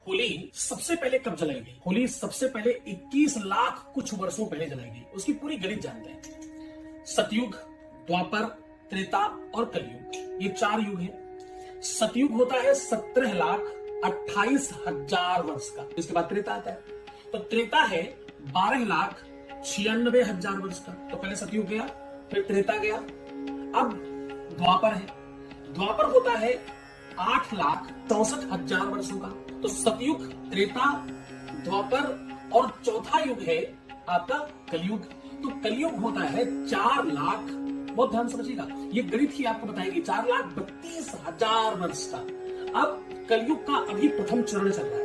होली सबसे पहले कब जलाई गई? होली सबसे पहले 21 लाख कुछ वर्षों पहले जलाई गई। उसकी पूरी गणित जानते हैं। सतयुग, द्वापर, त्रेता और कलयुग, ये 4 युग हैं। सतयुग होता है 17,28,000 वर्ष का। इसके बाद त्रेता आता है, तो त्रेता है 12,96,000 वर्ष का। तो पहले सतयुग गया, फिर त्रेता गया, अब द्वापर है। द्वापर होता है 8,64,000 वर्षों का। तो सतयुग, त्रेता, द्वापर और चौथा युग है आपका कलयुग। तो कलयुग होता है 4 लाख, बहुत ध्यान समझिएगा, ये गणित ही आपको बताएगी, 4,32,000 वर्ष का। अब कलयुग का अभी प्रथम चरण चल रहा है।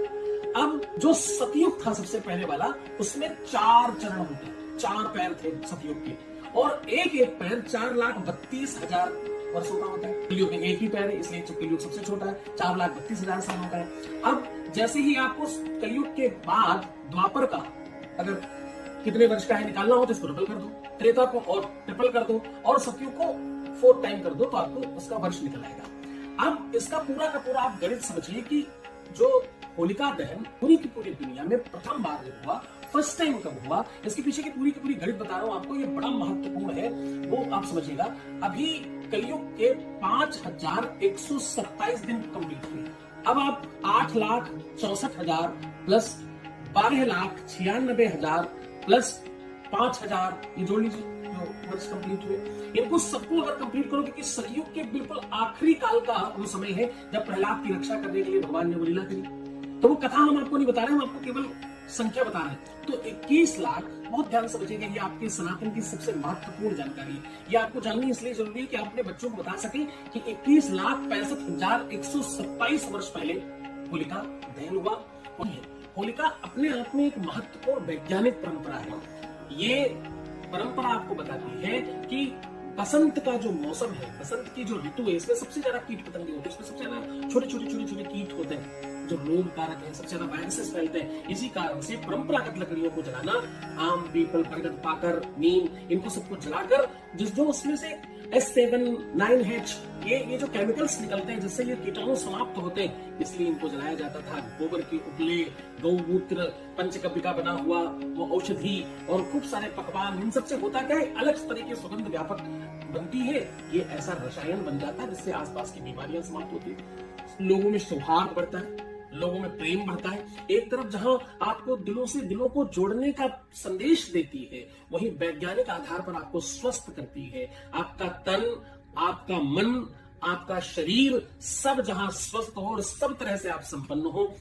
अब जो सतयुग था सबसे पहले वाला, उसमें 4 चरण होते हैं, 4 पैर थे सतयुग के, और एक एक पैर 4,32,000 वर्षों का होता है। कलयुग में एक ही पैर है, इसलिए कलयुग सबसे छोटा है, 4,32,000 साल होता है। अब जैसे ही आपको कलयुग के बाद द्वापर का अगर कितने वर्ष का है निकालना हो तो इसको डबल कर दो, त्रेता को और ट्रिपल कर दो, और सतयुग को 4 टाइम कर दो, तो आपको उसका वर्ष निकल आएगा। अब इसका पूरा का पूरा आप गणित समझिए कि जो होलिका दहन पूरी की पूरी दुनिया में प्रथम बार जब हुआ, फर्स्ट टाइम कब हुआ, इसके पीछे की पूरी गणित बता रहा हूं आपको, ये बड़ा महत्वपूर्ण है, वो आप समझिएगा। अभी कलयुग के 5,127 दिन कंप्लीट हुए। अब आप 8,64,000 प्लस 12,96,000 प्लस 5,000 ये जोड़ लीजिए, जो वर्ष कंप्लीट हुए। इनको सबको अगर कंप्लीट करोगे कि सतयुग के बिल्कुल आखिरी काल का वो समय है जब प्रहलाद की रक्षा करने के लिए भगवान ने वो लीला करी। तो वो कथा हम आपको नहीं बता रहे, हम आपको केवल संख्या बता रहे हैं। तो 21 लाख, बहुत ध्यान से समझिएगा, ये आपके सनातन की सबसे महत्वपूर्ण जानकारी है। ये आपको जाननी इसलिए जरूरी है कि आप अपने बच्चों को बता सकें कि 21,65,127 वर्ष पहले होलिका दहन हुआ। होलिका अपने आप में एक महत्वपूर्ण वैज्ञानिक परंपरा है। ये परंपरा आपको बताती है कि बसंत का जो मौसम है, बसंत की जो ऋतु है, इसमें सबसे ज्यादा कीट पतंगे होते हैं, इसमें सबसे ज्यादा छोटे छोटे कीट होते हैं जो रोग कारक है, सबसे ज्यादा वायरसेस फैलते हैं। इसी कारण से परंपरागत लकड़ियों को जलाना, आम, पीपल, बरगद, पाकर, नीम, इनको सबको जलाकर जो उसमें से S7-9H ये जो केमिकल्स निकलते हैं जिससे ये कीटाणु समाप्त होते हैं, इसलिए इनको जलाया जाता था। गोबर की उपले, गौमूत्र, पंचकव्य बना हुआ वो औषधि और खूब सारे पकवान, इन सबसे होता क्या है, अलग तरह की सुगंध व्यापक बनती है। ये ऐसा रसायन बन जाता है जिससे आसपास की बीमारियां समाप्त होती है, लोगों में सौहार्द बढ़ता है, लोगों में प्रेम बढ़ता है। एक तरफ जहां आपको दिलों से दिलों को जोड़ने का संदेश देती है, वहीं वैज्ञानिक आधार पर आपको स्वस्थ करती है। आपका तन, आपका मन, आपका शरीर सब जहां स्वस्थ हो और सब तरह से आप संपन्न हो।